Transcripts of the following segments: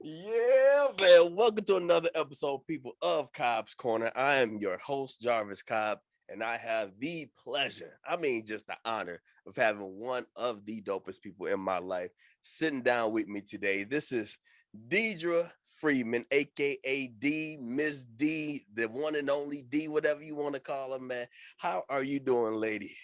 Yeah, man. Welcome to another episode, people, of Cobb's Corner. I am your host, Jarvis Cobb, and I have the pleasure, just the honor of having one of the dopest people in my life sitting down with me today. This is Dee Freeman, aka D, Miss D, the one and only D, whatever you want to call her, man. How are you doing, lady?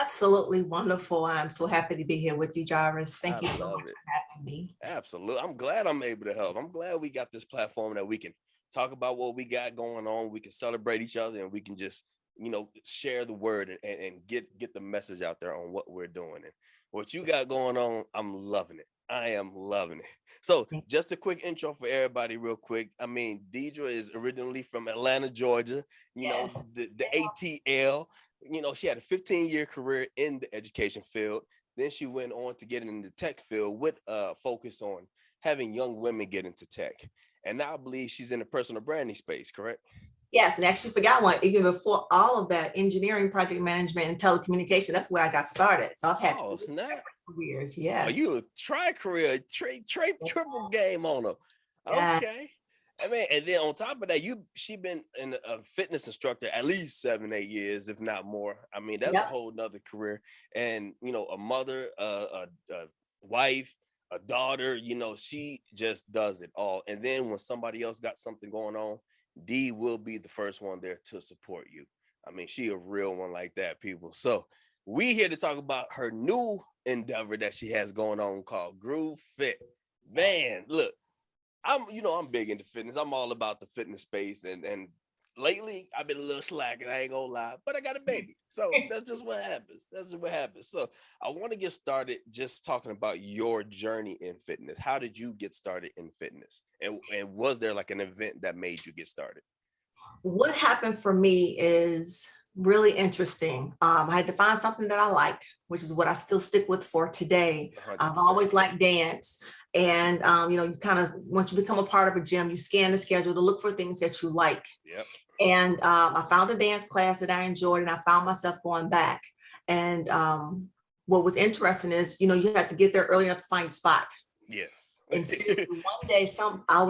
Absolutely wonderful. I'm so happy to be here with you, Jarvis. I Thank you so love much it. for having me. Absolutely. I'm glad I'm able to help. I'm glad we got this platform that we can talk about what we got going on. We can celebrate each other and we can just, share the word and get the message out there on what we're doing. And what you got going on, I'm loving it. I am loving it. So just a quick intro for everybody real quick. Deidre is originally from Atlanta, Georgia, Yes. the ATL. She had a 15-year career in the education field. Then she went on to get into the tech field with a focus on having young women get into tech. And now I believe she's in the personal branding space, correct? Yes. And actually forgot one. Even before all of that, engineering, project management, and telecommunication, that's where I got started. So I've had Oh, snap. careers. Oh, Yes. you a tri-career, triple game on her. Yeah. Okay. And then on top of that, she been a fitness instructor at least 7-8 years, if not more. That's a Yep. whole nother career. And a mother, a wife, a daughter, she just does it all. And then when somebody else got something going on, Dee will be the first one there to support you. She a real one like that, people. So we here to talk about her new endeavor that she has going on called GruvFit. Man, look, I'm big into fitness. I'm all about the fitness space, and lately I've been a little slack, and I ain't gonna lie, but I got a baby, so that's just what happens. That's just what happens. So I want to get started just talking about your journey in fitness. How did you get started in fitness, and was there like an event that made you get started? What happened for me is really interesting. I had to find something that I liked, which is what I still stick with for today. I've 100%. always liked dance. And, you kind of, once you become a part of a gym, you scan the schedule to look for things that you like. Yep. And I found a dance class that I enjoyed, and I found myself going back. And what was interesting is, you have to get there early enough to find a spot. Yes. And seriously, one day, I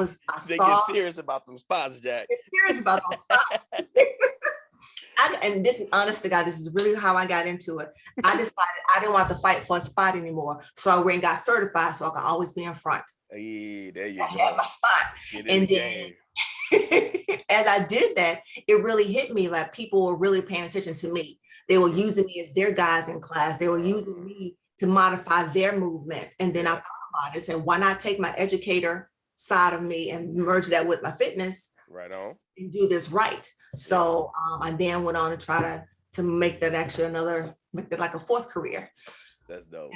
They get saw serious about them spots, Jack. serious about those spots. And this is honest to God, this is really how I got into it. I decided I didn't want to fight for a spot anymore. So I went and got certified so I can always be in front. Hey, there you I go. had my spot. Get in And the then game. as I did that, it really hit me like people were really paying attention to me. They were using me as their guys in class. They were using me to modify their movements. And then I thought about it and said, why not take my educator side of me and merge that with my fitness Right on. and do this right? So I then went on to try to make that actually make that like a fourth career. That's dope.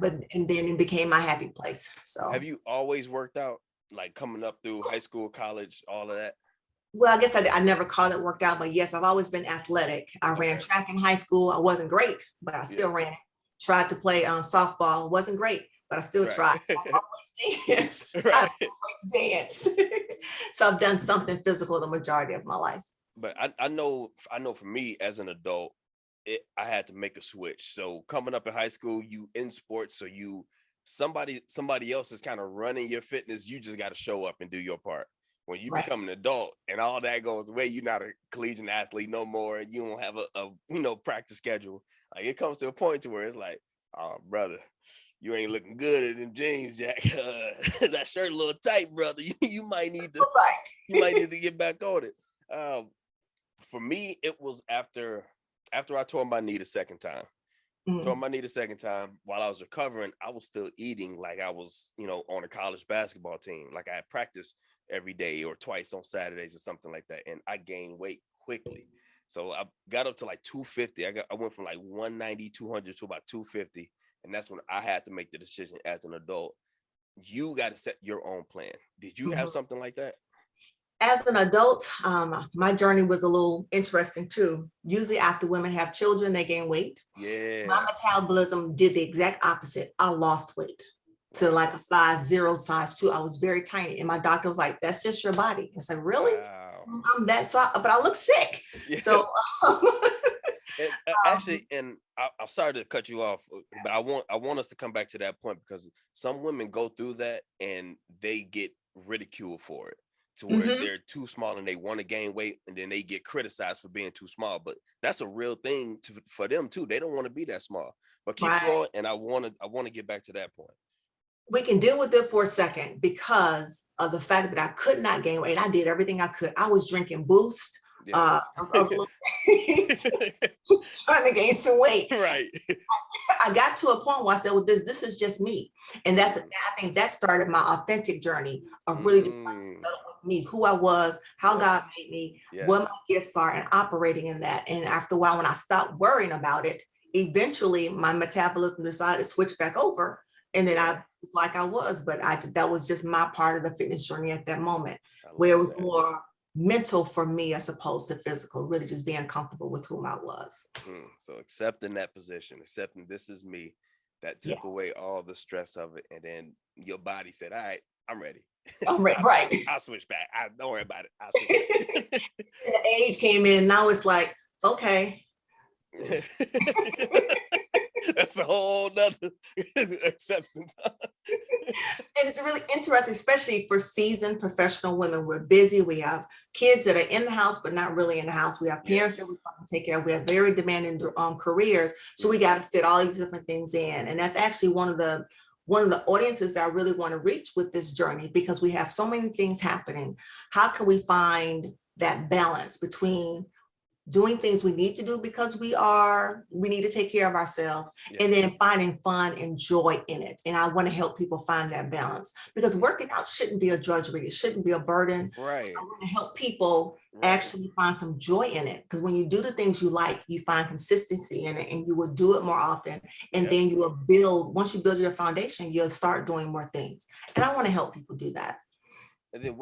And then it became my happy place. So Have you always worked out, like coming up through high school, college, all of that? well, I guess I never called it worked out, but yes, I've always been athletic. I ran track in high school. I wasn't great, but I still ran. Tried to play softball. Wasn't great, but I still tried. I always danced. I always danced. So I've done something physical the majority of my life. But I know for me as an adult, I had to make a switch. So coming up in high school, you in sports, so somebody else is kind of running your fitness. You just got to show up and do your part. When you become an adult and all that goes away, you're not a collegiate athlete no more. You don't have a practice schedule. Like it comes to a point to where it's like, oh brother, you ain't looking good in them jeans, Jack. That shirt a little tight, brother. You might need to get back on it. For me, it was after I tore my knee the second time. Tore my knee the second time. While I was recovering, I was still eating like I was, on a college basketball team. Like I had practice every day or twice on Saturdays or something like that. And I gained weight quickly. So I got up to like 250. I went from like 190, 200 to about 250. And that's when I had to make the decision as an adult. You got to set your own plan. Did you have something like that? As an adult, my journey was a little interesting too. Usually after women have children, they gain weight. Yeah. My metabolism did the exact opposite. I lost weight to like a size 0, size 2. I was very tiny. And my doctor was like, that's just your body. I said, really? Wow. I'm that, but I look sick. Yeah. So actually, and I'm sorry to cut you off, but I want us to come back to that point because some women go through that and they get ridiculed for it, to where they're too small and they want to gain weight, and then they get criticized for being too small. But that's a real thing for them too. They don't want to be that small. But keep going, and I want to get back to that point. We can deal with it for a second because of the fact that I could not gain weight. I did everything I could. I was drinking Boost, Yes. trying to gain some weight. Right. I got to a point where I said, well, this is just me. And I think that started my authentic journey of really just with me, who I was, how God made me, what my gifts are, and operating in that. And after a while, when I stopped worrying about it, eventually my metabolism decided to switch back over. And then I was like I was, but that was just my part of the fitness journey at that moment, where it was more mental for me as opposed to physical, really just being comfortable with whom I was. So accepting that position, accepting this is me, that took away all the stress of it. And then your body said, all right, I'm ready. I'm ready. Right. I'll switch back. Don't worry about it. I'll switch back. The age came in. Now it's like, okay. That's a whole nother acceptance. And it's really interesting, especially for seasoned professional women. We're busy. We have kids that are in the house, but not really in the house. We have parents that we try to take care of. We have very demanding careers. So we got to fit all these different things in. And that's actually one of the audiences that I really want to reach with this journey, because we have so many things happening. How can we find that balance between doing things we need to do because we need to take care of ourselves, and then finding fun and joy in it. And I want to help people find that balance, because working out shouldn't be a drudgery. It shouldn't be a burden. Right. I want to help people actually find some joy in it, because when you do the things you like, you find consistency in it, and you will do it more often. And then you will build, once you build your foundation, you'll start doing more things. And I want to help people do that. And then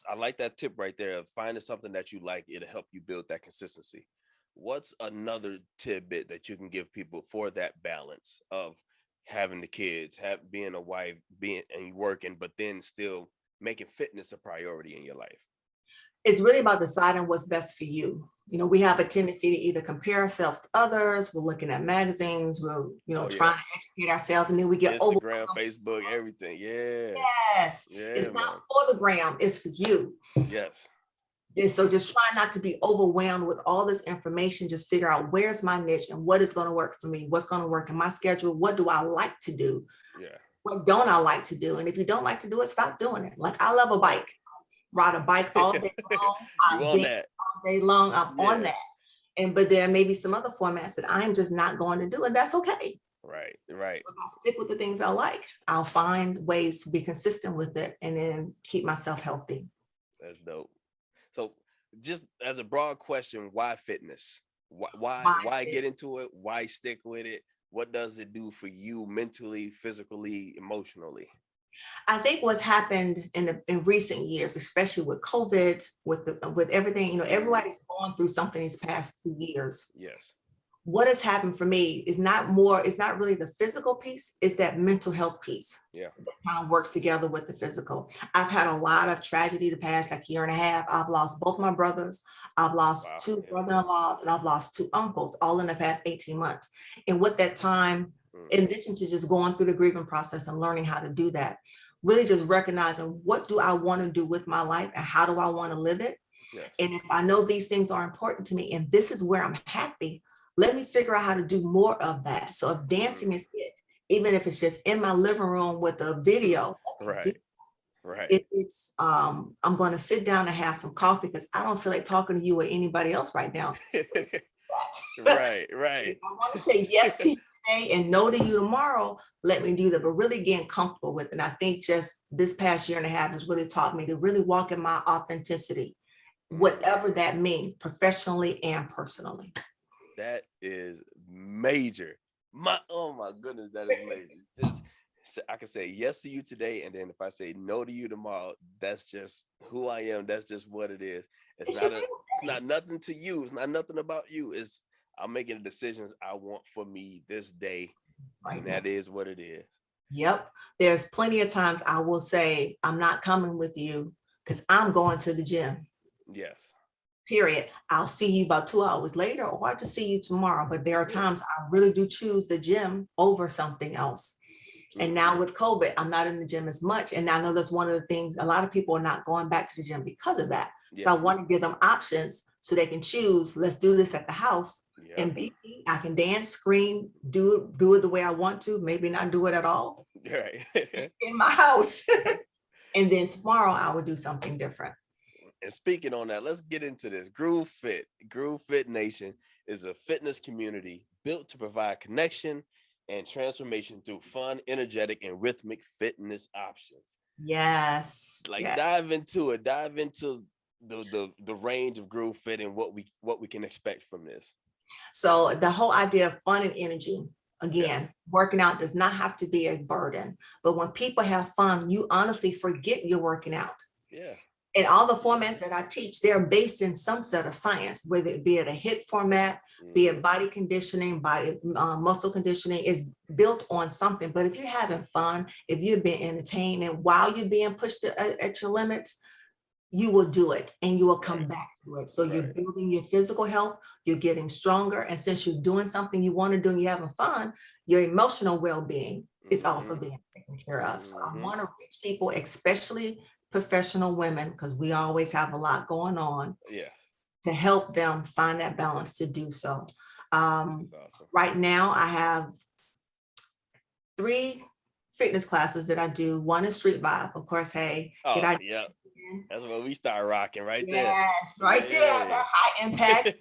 I like that tip right there of finding something that you like. It'll help you build that consistency. What's another tidbit that you can give people for that balance of having the kids, being a wife, and working, but then still making fitness a priority in your life? It's really about deciding what's best for you. You know, we have a tendency to either compare ourselves to others. We're looking at magazines. We're, trying to educate ourselves, and then we get Instagram, Facebook, everything. Yes. It's not for the gram. It's for you. Yes. And so just try not to be overwhelmed with all this information. Just figure out where's my niche and what is going to work for me. What's going to work in my schedule? What do I like to do? Yeah. What don't I like to do? And if you don't like to do it, stop doing it. Like, I love a bike. Ride a bike all day long. You on that? All day long. I'm on that. But there may be some other formats that I'm just not going to do, and that's okay. Right. If I stick with the things I like, I'll find ways to be consistent with it and then keep myself healthy. That's dope. So just as a broad question, why fitness? Why get into it? Why stick with it? What does it do for you mentally, physically, emotionally? I think what's happened in recent years, especially with COVID, with everything, everybody's gone through something these past 2 years. Yes. What has happened for me is not really the physical piece, it's that mental health piece. Yeah. That kind of works together with the physical. I've had a lot of tragedy the past year and a half. I've lost both my brothers. I've lost 2 brother-in-laws, and I've lost 2 uncles, all in the past 18 months. And with that time, in addition to just going through the grieving process and learning how to do that, really just recognizing, what do I want to do with my life and how do I want to live it? Yes. And if I know these things are important to me and this is where I'm happy, let me figure out how to do more of that. So if dancing is it, even if it's just in my living room with a video, right. If it's I'm going to sit down and have some coffee because I don't feel like talking to you or anybody else right now. Right. If I want to say yes to you today and no to you tomorrow, let me do that, but really getting comfortable with it. And I think just this past year and a half has really taught me to really walk in my authenticity, whatever that means, professionally and personally. That is major. Oh my goodness, that is major. I can say yes to you today, and then if I say no to you tomorrow, that's just who I am. That's just what it is. It's not nothing to you. It's not nothing about you. I'm making the decisions I want for me this day, and that is what it is. Yep. There's plenty of times I will say, I'm not coming with you because I'm going to the gym. Yes. Period. I'll see you about 2 hours later, or I'll just see you tomorrow. But there are times I really do choose the gym over something else. And now with COVID, I'm not in the gym as much. And I know that's one of the things, a lot of people are not going back to the gym because of that. Yeah. So I want to give them options so they can choose, let's do this at the house. Yeah. And I can dance, scream, do it the way I want to, maybe not do it at all. Right. In my house. And then tomorrow I will do something different. And speaking on that, let's get into this. GruvFit. GruvFit Nation is a fitness community built to provide connection and transformation through fun, energetic, and rhythmic fitness options. Yes. Like yes. Dive into it. Dive into the range of GruvFit and what we can expect from this. So the whole idea of fun and energy, again, working out does not have to be a burden. But when people have fun, you honestly forget you're working out. Yeah. And all the formats that I teach, they're based in some set of science, whether it be it a HIIT format, be it body conditioning, body muscle conditioning, is built on something. But if you're having fun, if you're being entertained, and while you're being pushed at your limits, you will do it and you will come back to it. So you're building your physical health, you're getting stronger. And since you're doing something you want to do and you're having fun, your emotional well-being is also being taken care of. So I want to reach people, especially professional women, because we always have a lot going on, to help them find that balance to do so. Awesome. Right now I have 3 fitness classes that I do. One is Street Vibe, of course. Hey, that's when we start rocking there. Yes, right there. That high impact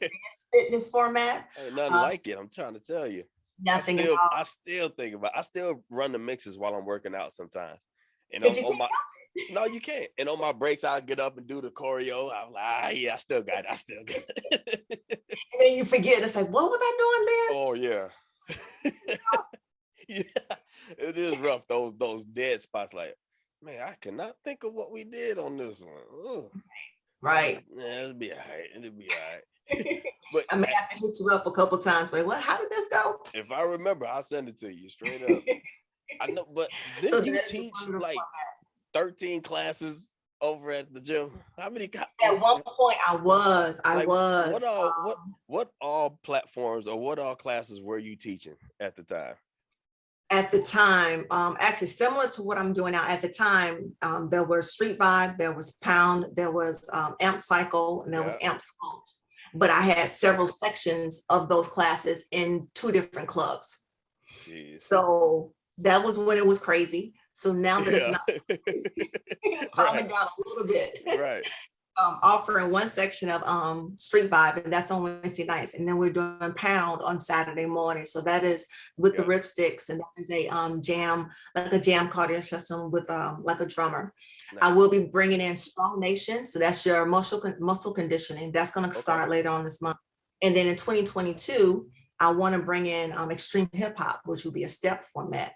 fitness format. Ain't nothing like it. I'm trying to tell you. Nothing. I still think about. I still run the mixes while I'm working out sometimes. And no, you can't. And on my breaks, I'll get up and do the choreo. I'm like, I still got it. And then you forget. It's like, what was I doing then? Oh yeah. Yeah, it is rough. Those dead spots. Like, man, I cannot think of what we did on this one. Ugh. Right. Yeah, it'll be all right. But I may have to hit you up a couple times. But how did this go? If I remember, I'll send it to you straight up. I know, but didn't you teach like 13 classes over at the gym? How many? At one point, I was. What all platforms or what all classes were you teaching at the time? At the time, actually similar to what I'm doing now. At the time, there was Street Vibe, there was Pound, there was Amp Cycle, and there was Amp Sculpt. But I had several sections of those classes in 2 different clubs. Jeez. So that was when it was crazy. So now that it's not crazy, calming down a little bit. Right. Offering one section of Street Vibe, and that's on Wednesday nights, and then we're doing Pound on Saturday morning. So that is with the ripsticks, and that is a jam, like a jam cardio session with like a drummer. Nice. I will be bringing in Strong Nation, so that's your muscle conditioning. That's going to start later on this month, and then in 2022, I want to bring in extreme hip hop, which will be a step format.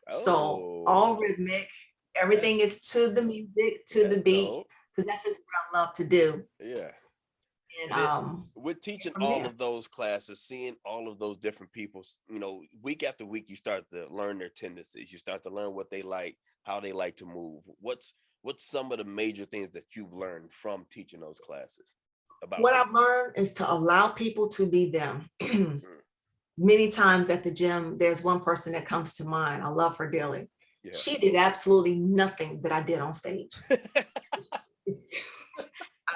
So all rhythmic, everything is to the music, to the beat. Dope. Because that's just what I love to do. Yeah. And with teaching all of those classes, seeing all of those different people, week after week, you start to learn their tendencies. You start to learn what they like, how they like to move. What's some of the major things that you've learned from teaching those classes? What I've learned is to allow people to be them. Many times at the gym, there's one person that comes to mind. I love her dearly. Yeah. She did absolutely nothing that I did on stage.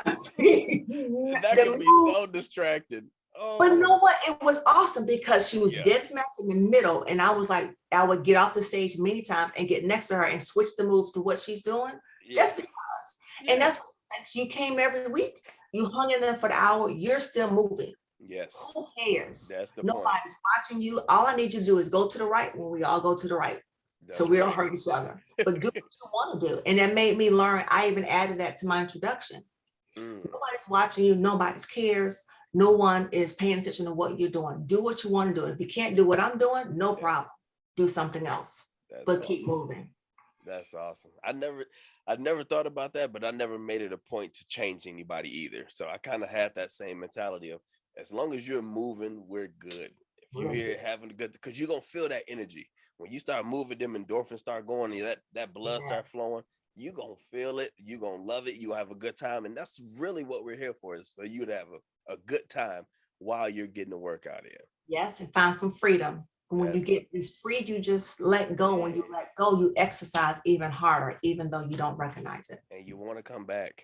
That can be so distracted. Oh. But you know what? It was awesome because she was dead smack in the middle. And I was like, I would get off the stage many times and get next to her and switch the moves to what she's doing just because. Yeah. And that's like, you came every week, you hung in there for the hour, you're still moving. Yes. Who cares? That's the Nobody's point. watching you. All I need you to do is go to the right when we all go to the right. So we don't hurt each other, but do what you want to do. And that made me learn. I even added that to my introduction. Nobody's watching you. Nobody cares. No one is paying attention to what you're doing. Do what you want to do. If you can't do what I'm doing, no problem. Do something else, but keep moving. That's awesome. I never thought about that, but I never made it a point to change anybody either. So I kind of had that same mentality of, as long as you're moving, we're good. If you're here having a good, because you're going to feel that energy. When you start moving, them endorphins start going, and that blood start flowing, you're going to feel it. You're going to love it. You'll have a good time. And that's really what we're here for, is for you to have a good time while you're getting the workout in. Yes, and find some freedom. When you get this free, you just let go. When you let go, you exercise even harder, even though you don't recognize it. And you want to come back.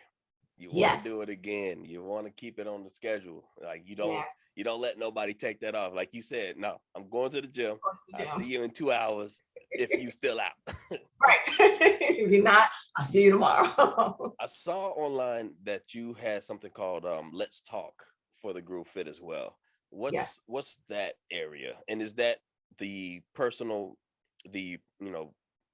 You want to Yes. do it again. You want to keep it on the schedule. Like you Yes. don't let nobody take that off. Like you said, no, I'm going to the gym. I'll see gym. you in 2 hours if you still out. Right. If you're not, I'll see you tomorrow. I saw online that you had something called Let's Talk for the GruvFit as well. What's that area? And is that the personal,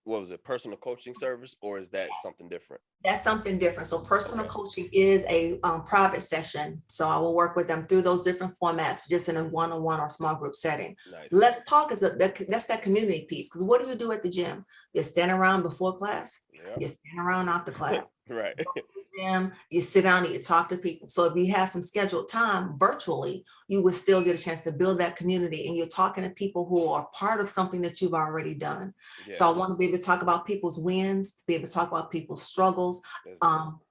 what was it, personal coaching service, or is that something different? That's something different. So personal coaching is a private session. So I will work with them through those different formats, just in a one-on-one or small group setting. Nice. Let's talk is that's that community piece. Because what do you do at the gym? You stand around before class. You stand around after class. Right. You go to the gym, you sit down and you talk to people. So if you have some scheduled time virtually, you would still get a chance to build that community, and you're talking to people who are part of something that you've already done. So I want to be able to talk about people's wins, to be able to talk about people's struggles,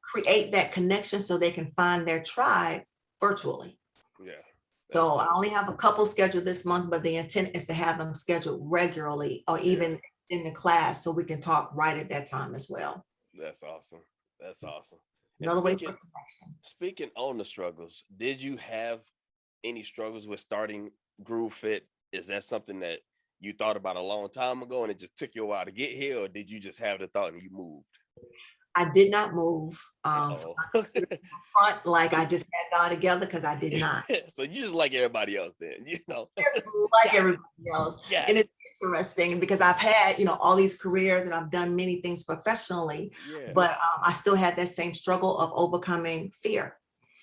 create that connection so they can find their tribe virtually. So I only have a couple scheduled this month, but the intent is to have them scheduled regularly, or even in the class, so we can talk right at that time as well. That's awesome. That's awesome. Another way for connection. Speaking on the struggles, did you have any struggles with starting GruvFit? Is that something that you thought about a long time ago and it just took you a while to get here, or did you just have the thought and you moved? I did not move. So front like I just had God together, because I did not. So you just like everybody else then, Just like everybody else. And it's interesting because I've had, all these careers, and I've done many things professionally, but I still had that same struggle of overcoming fear.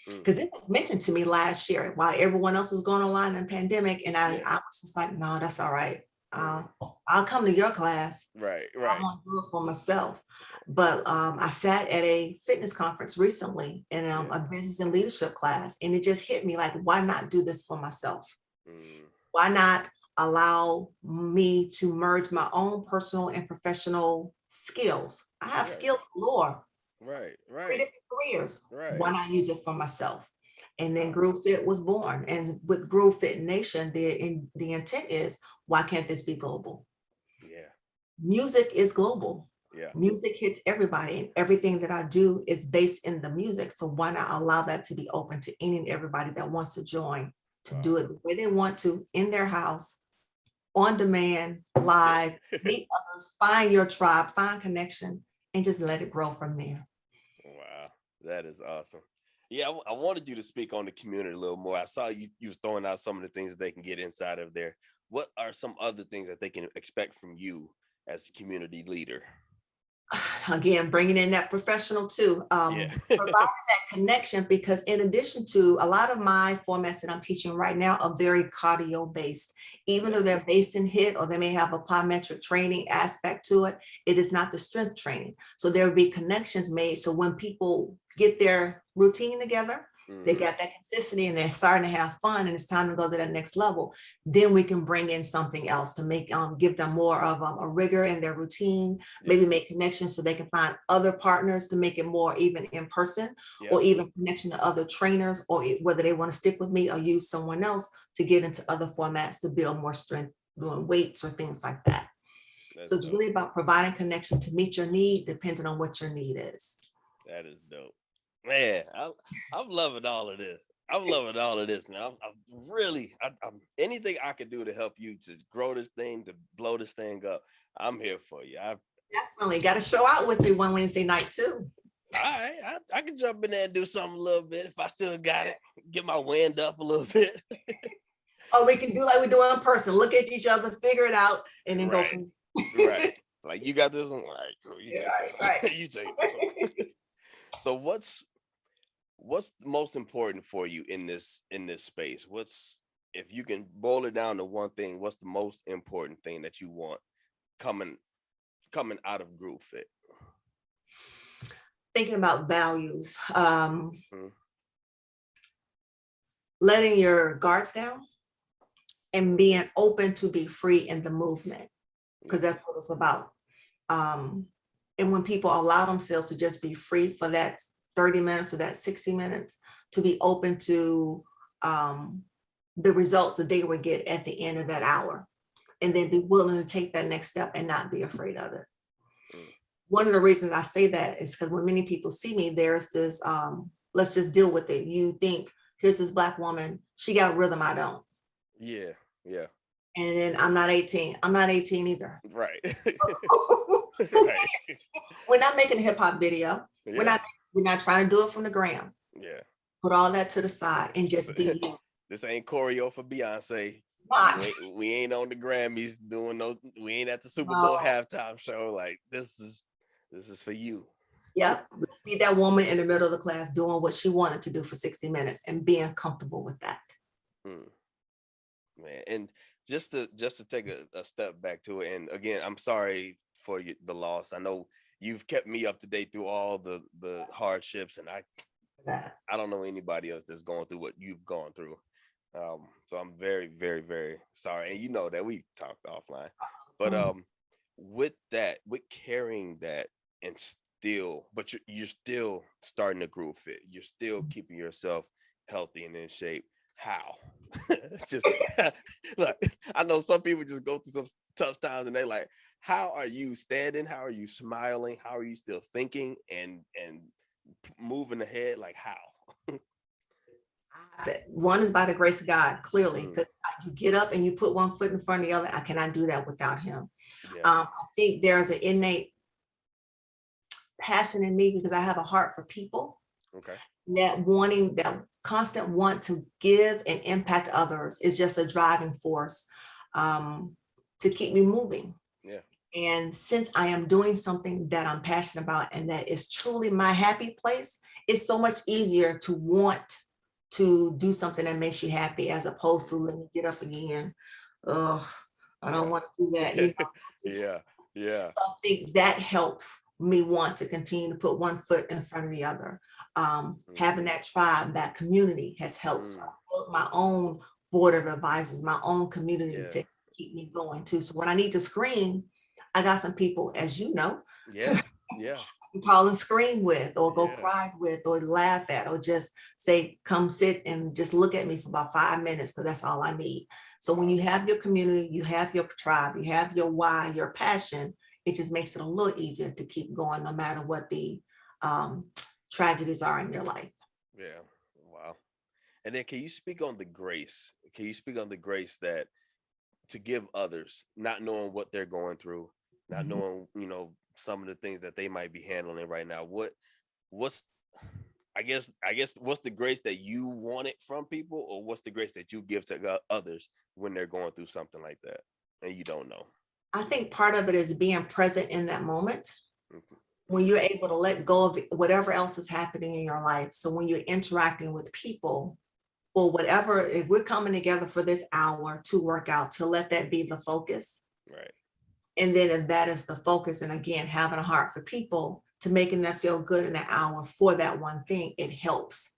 Because it was mentioned to me last year while everyone else was going online in the pandemic, and I was just like, no, that's all right. I'll come to your class. Right. I want to do it for myself. But I sat at a fitness conference recently in a business and leadership class, and it just hit me like, why not do this for myself? Why not allow me to merge my own personal and professional skills? I have skills galore. Right. 3 different careers. Why not use it for myself? And then GruvFit was born. And with GruvFit Nation, the intent is, why can't this be global? Music is global. Music hits everybody, and everything that I do is based in the music. So why not allow that to be open to any and everybody that wants to join, to do it the way they want to, in their house, on demand, live, meet others, find your tribe, find connection, and just let it grow from there. Wow, that is awesome. Yeah, I wanted you to speak on the community a little more. I saw you was throwing out some of the things that they can get inside of there. What are some other things that they can expect from you as a community leader? Again, bringing in that professional too, providing that connection, because in addition to a lot of my formats that I'm teaching right now are very cardio based, even though they're based in HIIT, or they may have a plyometric training aspect to it, it is not the strength training. So there will be connections made. So when people get their routine together, they got that consistency, and they're starting to have fun, and it's time to go to that next level, then we can bring in something else to make give them more of a rigor in their routine, maybe make connections so they can find other partners to make it more even in person, or even connection to other trainers, or whether they want to stick with me or use someone else to get into other formats to build more strength, doing weights or things like that. So it's really about providing connection to meet your need, depending on what your need is. That is dope. Man, I'm loving all of this. I'm loving all of this, man. I'm anything I can do to help you to grow this thing, to blow this thing up, I'm here for you. Definitely got to show out with me one Wednesday night too. All right, I can jump in there and do something a little bit if I still got it. Get my wind up a little bit. Or we can do like we do in person. Look at each other, figure it out, and then go from right. Like, you got this one. All right, cool. You take it. You take it. So what's most important for you in this space? If you can boil it down to one thing, what's the most important thing that you want coming out of GruvFit? Thinking about values, letting your guards down, and being open to be free in the movement, because that's what it's about. And when people allow themselves to just be free for that 30 minutes or that 60 minutes, to be open to the results that they would get at the end of that hour. and then be willing to take that next step and not be afraid of it. Mm. One of the reasons I say that is because when many people see me, there's this, let's just deal with it. You think, here's this Black woman, she got rhythm, I don't. Yeah. Yeah. And then I'm not 18. I'm not 18 either. Right. Who Right. cares? We're not making a hip hop video. Yeah. We're not trying to do it from the gram. Yeah. Put all that to the side and just be you. This ain't choreo for Beyonce. Not. We ain't on the Grammys doing no. We ain't at the Super No. Bowl halftime show. Like this is for you. Yep. Let's be that woman in the middle of the class doing what she wanted to do for 60 minutes and being comfortable with that. Mm. Man, and just to take a step back to it, and again, I'm sorry for the loss. I know you've kept me up to date through all the hardships, and I don't know anybody else that's going through what you've gone through. So I'm very, very, very sorry. And you know that we talked offline, but with carrying that and still, but you're still starting to GruvFit. You're still keeping yourself healthy and in shape. How? Just look, I know some people just go through some tough times and they're like, how are you standing? How are you smiling? How are you still thinking and moving ahead? Like how? One is by the grace of God, clearly, because you get up and you put one foot in front of the other. I cannot do that without him. Yeah. I think there's an innate passion in me because I have a heart for people. Okay. That constant want to give and impact others is just a driving force to keep me moving. Yeah. And since I am doing something that I'm passionate about and that is truly my happy place, it's so much easier to want to do something that makes you happy as opposed to let me get up again. Oh, I don't want to do that. You know? Yeah. So I think that helps me want to continue to put one foot in front of the other. Having that tribe, that community has helped. So I built my own board of advisors, my own community to keep me going too. So when I need to scream, I got some people, as you know, to call and scream with, or go cry with, or laugh at, or just say, come sit and just look at me for about 5 minutes, because that's all I need. So when you have your community, you have your tribe, you have your why, your passion, it just makes it a little easier to keep going no matter what the tragedies are in your life. Yeah. Wow. And then can you speak on the grace? Can you speak on the grace that to give others, not knowing what they're going through, not knowing, some of the things that they might be handling right now? What's I guess what's the grace that you wanted from people, or what's the grace that you give to others when they're going through something like that and you don't know? I think part of it is being present in that moment. When you're able to let go of whatever else is happening in your life. So when you're interacting with people or whatever, if we're coming together for this hour to work out, to let that be the focus. Right. And then if that is the focus, and again, having a heart for people, to making them feel good in that hour for that one thing, it helps.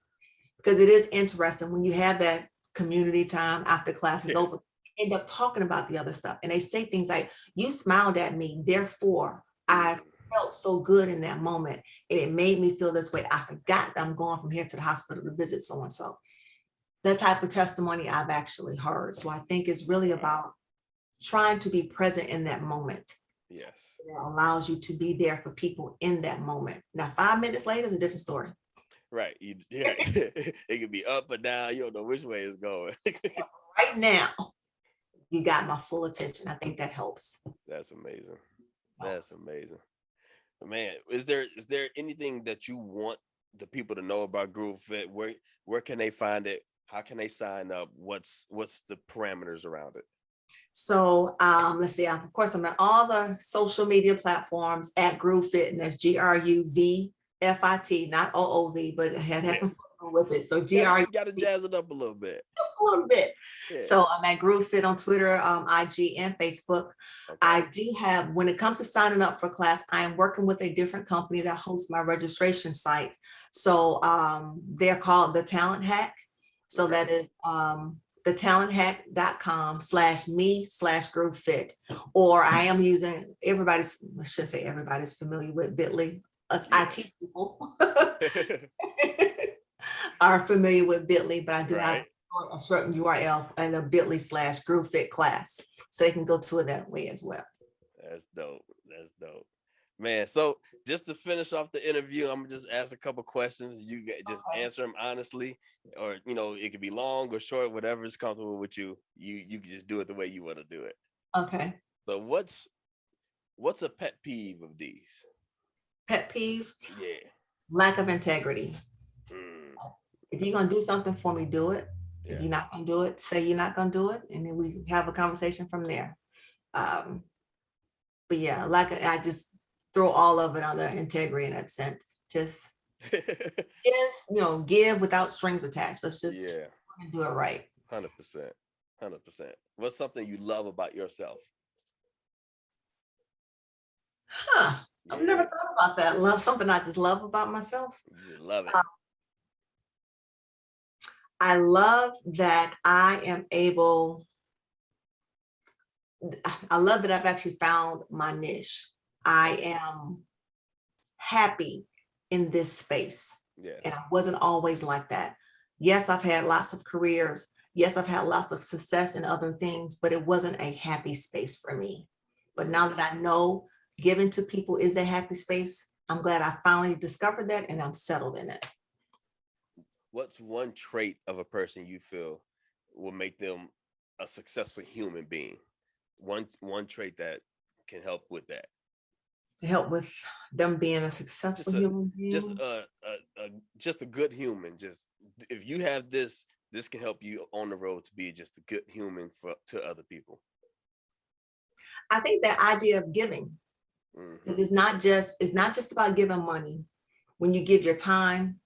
Because it is interesting when you have that community time after class is over, end up talking about the other stuff. And they say things like, you smiled at me, therefore I felt so good in that moment. And it made me feel this way. I forgot that I'm going from here to the hospital to visit so-and-so. That type of testimony I've actually heard. So I think it's really about trying to be present in that moment. Yes. It allows you to be there for people in that moment. Now, 5 minutes later is a different story. Right. It could be up or down. You don't know which way it's going. Right now, you got my full attention. I think that helps. That's amazing. That's amazing. Man, is there anything that you want the people to know about GruvFit? Where can they find it? How can they sign up? What's the parameters around it? So let's see. Of course, I'm at all the social media platforms at GruvFit, and that's GruvFit, not OOV, but it has some fun with it. So GRU, got to jazz it up a little bit. Just a little bit. Yeah. So I'm at GruvFit on Twitter, IG, and Facebook. Okay. I do have, when it comes to signing up for class, I am working with a different company that hosts my registration site. So they're called The Talent Hack. So that is thetалентhack.com/me/GruvFit, or I am using I should say everybody's familiar with Bitly. Us IT people are familiar with Bitly, but I do have a certain URL and a Bitly/GruvFit class. so they can go to it that way as well. That's dope. That's dope, man. So just to finish off the interview, I'm gonna just ask a couple questions. You just answer them honestly, or it could be long or short, whatever is comfortable with you. You can just do it the way you want to do it. Okay. So what's a pet peeve of these? Pet peeve? Yeah. Lack of integrity. If you're gonna do something for me, do it. Yeah. If you're not gonna do it, say you're not gonna do it, and then we have a conversation from there. But yeah, I just throw all of it under integrity in that sense. Just give without strings attached. Let's just do it right. 100%. What's something you love about yourself? I've never thought about that. Love something I just love about myself. You love it. I love that I love that I've actually found my niche. I am happy in this space. Yeah. And I wasn't always like that. Yes, I've had lots of careers. Yes, I've had lots of success in other things, but it wasn't a happy space for me. But now that I know giving to people is a happy space, I'm glad I finally discovered that and I'm settled in it. What's one trait of a person you feel will make them a successful human being? One trait that can help with that. To help with them being a successful human being? Just a good human. Just if you have this can help you on the road to be just a good human to other people. I think that idea of giving, because it's not just about giving money. When you give your time,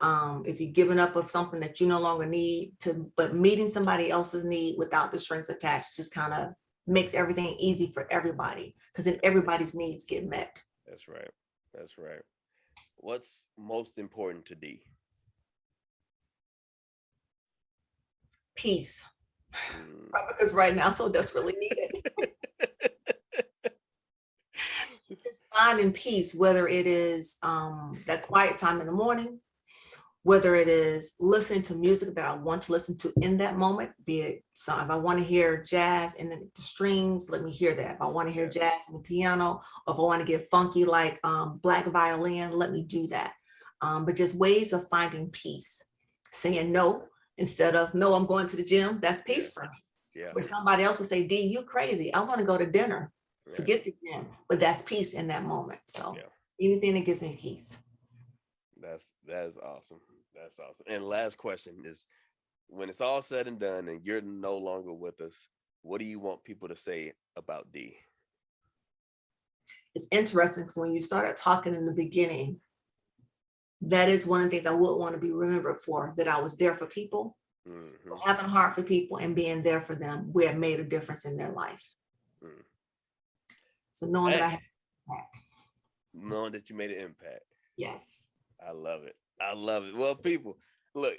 if you're giving up of something that you no longer need but meeting somebody else's need without the strings attached just kind of makes everything easy for everybody, because then everybody's needs get met. That's right. What's most important to Dee? Peace. Probably because right now so desperately needed. Just finding peace, whether it is that quiet time in the morning, whether it is listening to music that I want to listen to in that moment, be it if I want to hear jazz and the strings, let me hear that. If I want to hear jazz and the piano, or if I want to get funky like black violin, let me do that. But just ways of finding peace. Saying no instead of no, I'm going to the gym. That's peace for me. Yeah. Where somebody else would say, Dee, you crazy. I want to go to dinner. Forget the gym. But that's peace in that moment. So anything that gives me peace. That is awesome. That's awesome. And last question is, when it's all said and done and you're no longer with us, what do you want people to say about Dee? It's interesting because when you started talking in the beginning, that is one of the things I would want to be remembered for, that I was there for people, having a heart for people and being there for them where it made a difference in their life. So knowing that I had an impact. Knowing that you made an impact. Yes. I love it. Well, people, look,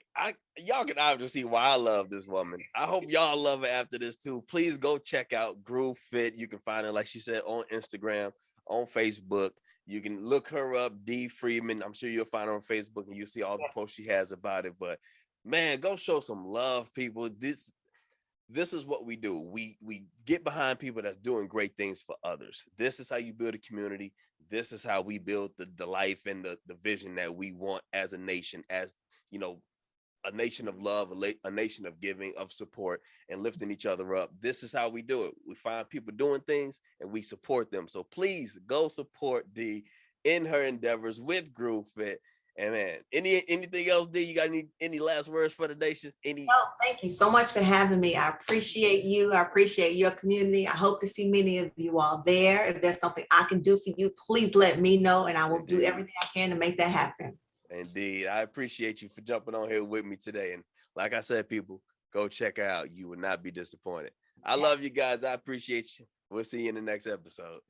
y'all can obviously see why I love this woman. I hope y'all love her after this too. Please go check out GruvFit. You can find her, like she said, on Instagram, on Facebook. You can look her up, Dee Freeman. I'm sure you'll find her on Facebook and you'll see all the posts she has about it. But man, go show some love, people. This is what we do. We get behind people that's doing great things for others. This is how you build a community. This is how we build the life and the vision that we want as a nation, as a nation of love, a nation of giving, of support, and lifting each other up. This is how we do it. We find people doing things and we support them. So please go support Dee in her endeavors with GruvFit. And man, anything else, Dee? You got any last words for the nation? No, thank you so much for having me. I appreciate you. I appreciate your community. I hope to see many of you all there. If there's something I can do for you, please let me know, and I will do everything I can to make that happen. Indeed. I appreciate you for jumping on here with me today. And like I said, people, go check her out. You will not be disappointed. I love you guys. I appreciate you. We'll see you in the next episode.